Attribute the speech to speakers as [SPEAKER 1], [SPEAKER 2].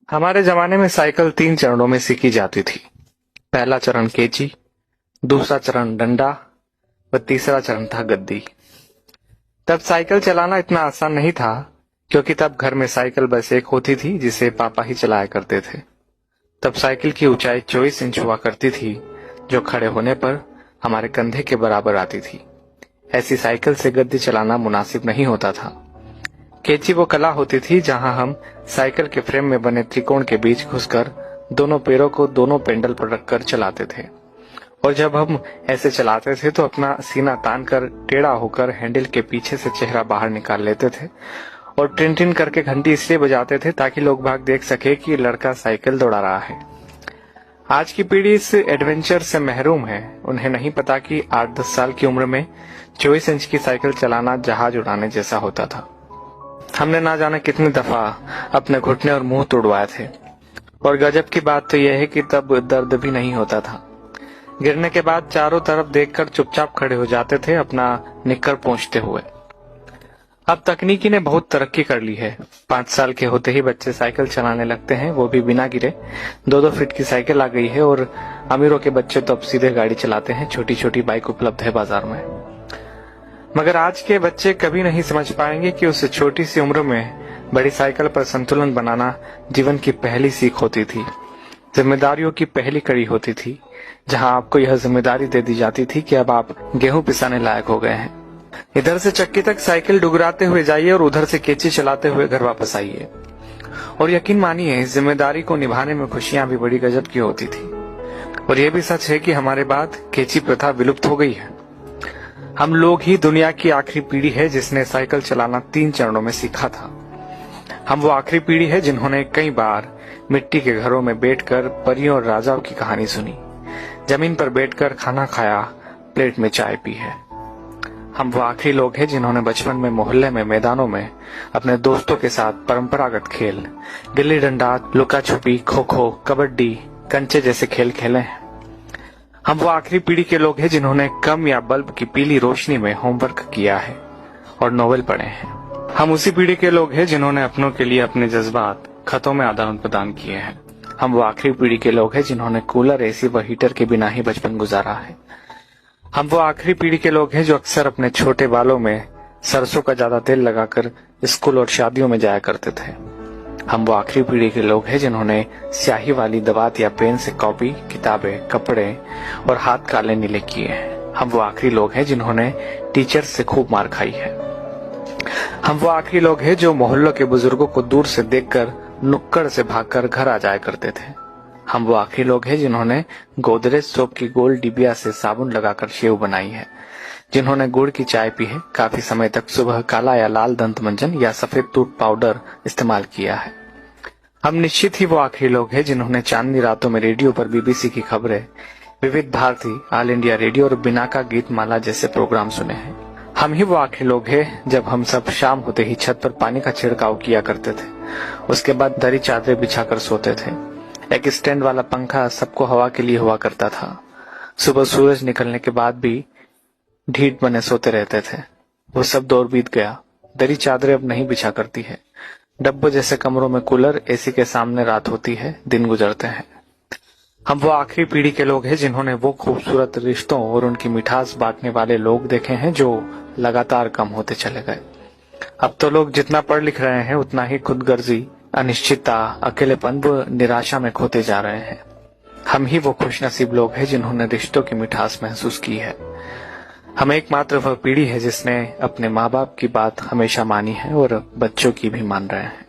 [SPEAKER 1] हमारे जमाने में साइकिल 3 चरणों में सीखी जाती थी। पहला चरण केची, दूसरा चरण डंडा व तीसरा चरण था गद्दी। तब साइकिल चलाना इतना आसान नहीं था, क्योंकि तब घर में साइकिल बस एक होती थी जिसे पापा ही चलाया करते थे। तब साइकिल की ऊंचाई 24 इंच हुआ करती थी, जो खड़े होने पर हमारे कंधे के बराबर आती थी। ऐसी साइकिल से गद्दी चलाना मुनासिब नहीं होता था। केची वो कला होती थी जहां हम साइकिल के फ्रेम में बने त्रिकोण के बीच घुसकर दोनों पैरों को दोनों पेंडल पर रखकर चलाते थे। और जब हम ऐसे चलाते थे तो अपना सीना तान कर टेढ़ा होकर हैंडल के पीछे से चेहरा बाहर निकाल लेते थे और टिन टिन करके घंटी इसलिए बजाते थे ताकि लोग भाग देख सके कि लड़का साइकिल दौड़ा रहा है। आज की पीढ़ी इस एडवेंचर से महरूम है। उन्हें नहीं पता कि 8-10 साल की उम्र में 24 इंच की साइकिल चलाना जहाज उड़ाने जैसा होता था। हमने ना जाने कितनी दफा अपने घुटने और मुंह तोड़वाए थे। और गजब की बात तो यह है कि तब दर्द भी नहीं होता था। गिरने के बाद चारों तरफ देखकर चुपचाप खड़े हो जाते थे, अपना निक्कर पोंछते हुए। अब तकनीकी ने बहुत तरक्की कर ली है। 5 साल के होते ही बच्चे साइकिल चलाने लगते हैं, वो भी बिना गिरे। 2-2 फीट की साइकिल आ गई है और अमीरों के बच्चे तो अब सीधे गाड़ी चलाते हैं। छोटी छोटी बाइक उपलब्ध है बाजार में। मगर आज के बच्चे कभी नहीं समझ पाएंगे कि उस छोटी सी उम्र में बड़ी साइकिल पर संतुलन बनाना जीवन की पहली सीख होती थी, जिम्मेदारियों की पहली कड़ी होती थी, जहां आपको यह जिम्मेदारी दे दी जाती थी कि अब आप गेहूं पिसाने लायक हो गए हैं। इधर से चक्की तक साइकिल डुगराते हुए जाइए और उधर से केची चलाते हुए घर वापस आइए। और यकीन मानिए, इस जिम्मेदारी को निभाने में खुशियां भी बड़ी गजब की होती थी। और यह भी सच है कि हमारे बाद केची प्रथा विलुप्त हो गई है। हम लोग ही दुनिया की आखिरी पीढ़ी है जिसने साइकिल चलाना 3 चरणों में सीखा था। हम वो आखिरी पीढ़ी है जिन्होंने कई बार मिट्टी के घरों में बैठकर परियों और राजाओं की कहानी सुनी, जमीन पर बैठकर खाना खाया, प्लेट में चाय पी है। हम वो आखिरी लोग हैं जिन्होंने बचपन में मोहल्ले में मैदानों में अपने दोस्तों के साथ परंपरागत खेल, गिल्ली डंडा, लुका छुपी, खो खो, कबड्डी, कंचे जैसे खेल खेले हैं। हम वो आखिरी पीढ़ी के लोग हैं जिन्होंने कम या बल्ब की पीली रोशनी में होमवर्क किया है और नोवेल पढ़े हैं। हम उसी पीढ़ी के लोग हैं जिन्होंने अपनों के लिए अपने जज्बात खतों में आदान प्रदान किए हैं। हम वो आखिरी पीढ़ी के लोग हैं जिन्होंने कूलर, एसी व हीटर के बिना ही बचपन गुजारा है। हम वो आखिरी पीढ़ी के लोग हैं जो अक्सर अपने छोटे बालों में सरसों का ज्यादा तेल लगाकर स्कूल और शादियों में जाया करते थे। हम वो आखिरी पीढ़ी के लोग हैं जिन्होंने स्याही वाली दवात या पेन से कॉपी, किताबें, कपड़े और हाथ काले नीले किए हैं। हम वो आखिरी लोग हैं जिन्होंने टीचर से खूब मार खाई है। हम वो आखिरी लोग हैं जो मोहल्लों के बुजुर्गों को दूर से देखकर नुक्कड़ से भागकर घर आ जाया करते थे। हम वो आखिरी लोग हैं जिन्होंने गोदरेज सोप की गोल डिबिया से साबुन लगाकर शेव बनाई है, जिन्होंने गुड़ की चाय पी है, काफी समय तक सुबह काला या लाल दंत मंजन या सफेद टूथ पाउडर इस्तेमाल किया है। हम निश्चित ही वो आखिरी लोग हैं जिन्होंने चांदनी रातों में रेडियो पर बीबीसी की खबरें, विविध भारती, ऑल इंडिया रेडियो और बिनाका गीत माला जैसे प्रोग्राम सुने हैं। हम ही वो आखिरी लोग हैं जब हम सब शाम होते ही छत पर पानी का छिड़काव किया करते थे। उसके बाद दरी चादरें बिछाकर सोते थे। एक स्टैंड वाला पंखा सबको हवा के लिए हुआ करता था। सुबह सूरज निकलने के बाद भी ढीठ बने सोते रहते थे। वो सब दौर बीत गया। दरी चादरें अब नहीं बिछा करती है। डब्बों जैसे कमरों में कूलर, एसी के सामने रात होती है, दिन गुजरते हैं। हम वो आखिरी पीढ़ी के लोग हैं जिन्होंने वो खूबसूरत रिश्तों और उनकी मिठास बांटने वाले लोग देखे हैं जो लगातार कम होते चले गए। अब तो लोग जितना पढ़ लिख रहे हैं उतना ही खुदगर्जी, अनिश्चितता, अकेलेपन व निराशा में खोते जा रहे हैं। हम ही वो खुशनसीब लोग हैं जिन्होंने रिश्तों की मिठास महसूस की है। हम एकमात्र वह पीढ़ी है जिसने अपने माँ बाप की बात हमेशा मानी है और बच्चों की भी मान रहे हैं।